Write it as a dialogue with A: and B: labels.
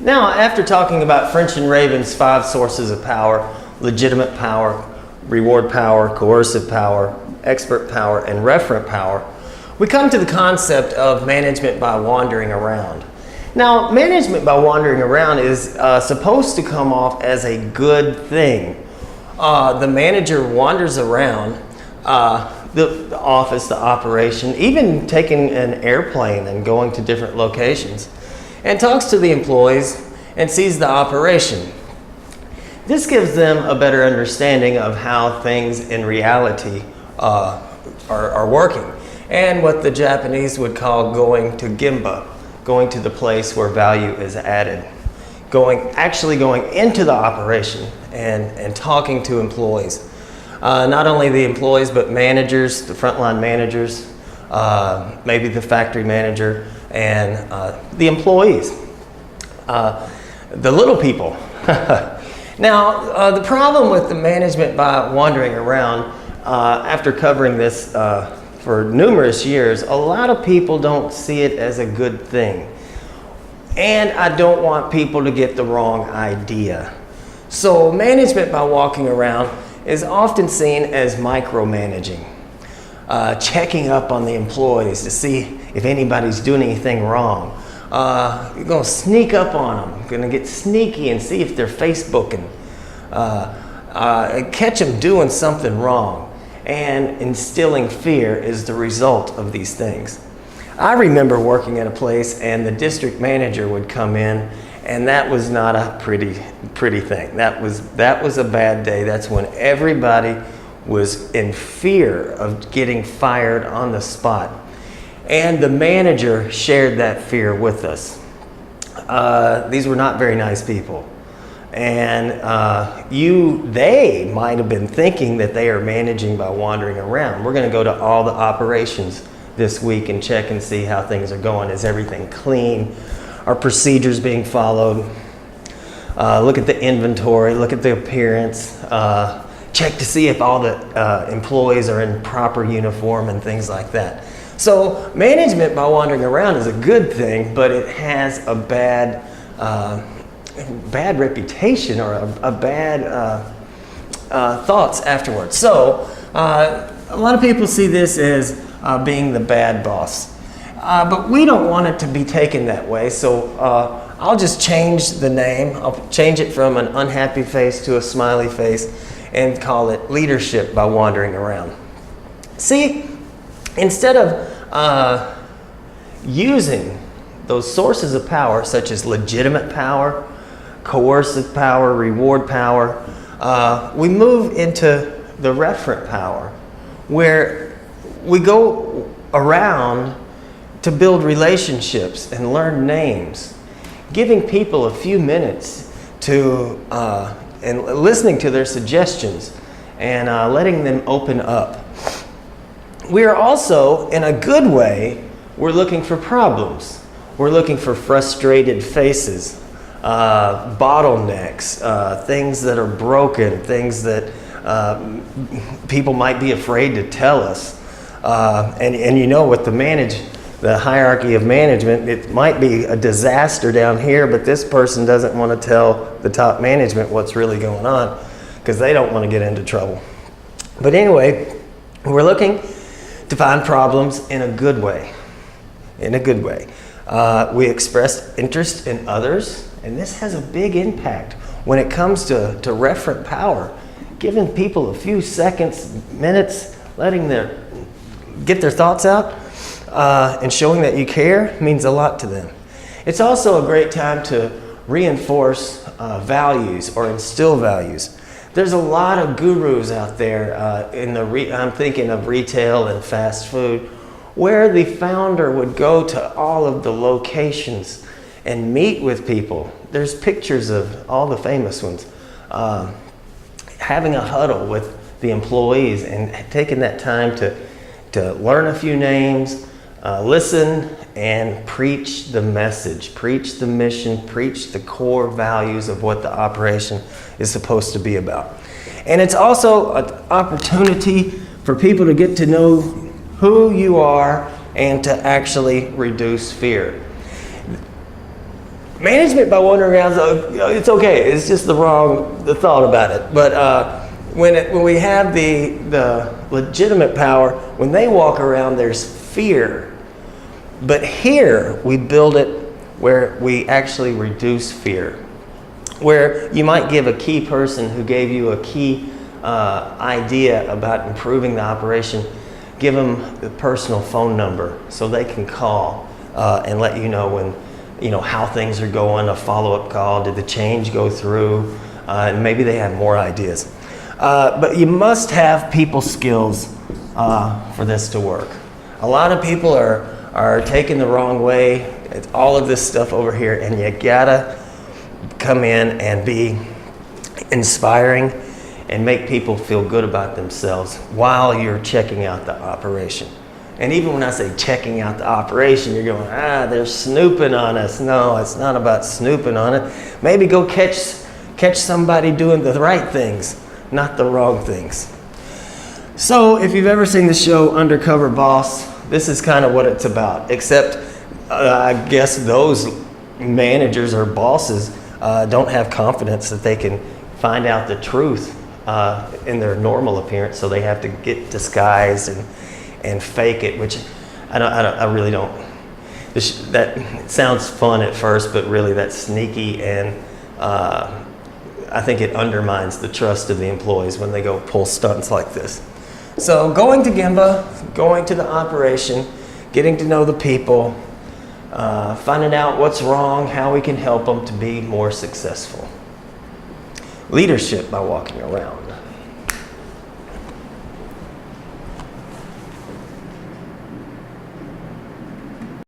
A: Now, after talking about French and Raven's 5 sources of power: legitimate power, reward power, coercive power, expert power, and referent power, we come to the concept of management by wandering around. Now, management by wandering around is supposed to come off as a good thing. The manager wanders around the office, the operation, even taking an airplane and going to different locations, and talks to the employees and sees the operation. This gives them a better understanding of how things in reality are working, and what the Japanese would call going to Gemba, going to the place where value is added, actually going into the operation and talking to employees. Not only the employees, but managers, the frontline managers, maybe the factory manager, and the employees, the little people. Now, the problem with the management by wandering around, after covering this for numerous years, a lot of people don't see it as a good thing. And I don't want people to get the wrong idea. So management by walking around is often seen as micromanaging, checking up on the employees to see if anybody's doing anything wrong. You're going to sneak up on them, going to get sneaky and see if they're Facebooking, catch them doing something wrong. And instilling fear is the result of these things. I remember working at a place and the district manager would come in, and that was not a pretty thing. That was a bad day. That's when everybody was in fear of getting fired on the spot. And the manager shared that fear with us. These were not very nice people. And they might have been thinking that they are managing by wandering around. We're going to go to all the operations this week and check and see how things are going. Is everything clean? Are procedures being followed? Look at the inventory, look at the appearance, check to see if all the employees are in proper uniform and things like that. So management by wandering around is a good thing, but it has a bad reputation, or a bad thoughts afterwards. So a lot of people see this as being the bad boss. But we don't want it to be taken that way, so I'll just change the name. I'll change it from an unhappy face to a smiley face and call it leadership by wandering around. See, instead of using those sources of power, such as legitimate power, coercive power, reward power, we move into the referent power, where we go around to build relationships and learn names, giving people a few minutes to and listening to their suggestions and letting them open up. We are also, in a good way, we're looking for problems. We're looking for frustrated faces, bottlenecks, things that are broken, things that people might be afraid to tell us. And you know, with the hierarchy of management, it might be a disaster down here, but this person doesn't want to tell the top management what's really going on because they don't want to get into trouble. But anyway, we're looking to find problems in a good way. In a good way. We express interest in others, and this has a big impact when it comes to referent power. Giving people a few seconds, minutes, letting them get their thoughts out, and showing that you care means a lot to them. It's also a great time to reinforce values or instill values. There's a lot of gurus out there I'm thinking of retail and fast food, where the founder would go to all of the locations and meet with people. There's pictures of all the famous ones, having a huddle with the employees and taking that time to learn a few names, listen, and preach the message, preach the mission, preach the core values of what the operation is supposed to be about. And it's also an opportunity for people to get to know who you are and to actually reduce fear. Management by wandering around, it's okay. It's just the thought about it. But when we have the legitimate power, when they walk around, there's fear. But here we build it where we actually reduce fear. Where you might give a key person who gave you a key idea about improving the operation, give them the personal phone number so they can call and let you know when, how things are going, a follow-up call, did the change go through, and maybe they have more ideas. But you must have people skills for this to work. A lot of people are taken the wrong way. It's all of this stuff over here, and you gotta come in and be inspiring and make people feel good about themselves while you're checking out the operation. And even when I say checking out the operation, you're going, they're snooping on us. No, it's not about snooping on it. Maybe go catch somebody doing the right things, not the wrong things. So if you've ever seen the show Undercover Boss, this is kind of what it's about, except I guess those managers or bosses don't have confidence that they can find out the truth in their normal appearance, so they have to get disguised and fake it, which I really don't. That sounds fun at first, but really that's sneaky, and I think it undermines the trust of the employees when they go pull stunts like this. So going to Gemba, going to the operation, getting to know the people, finding out what's wrong, how we can help them to be more successful. Leadership by walking around.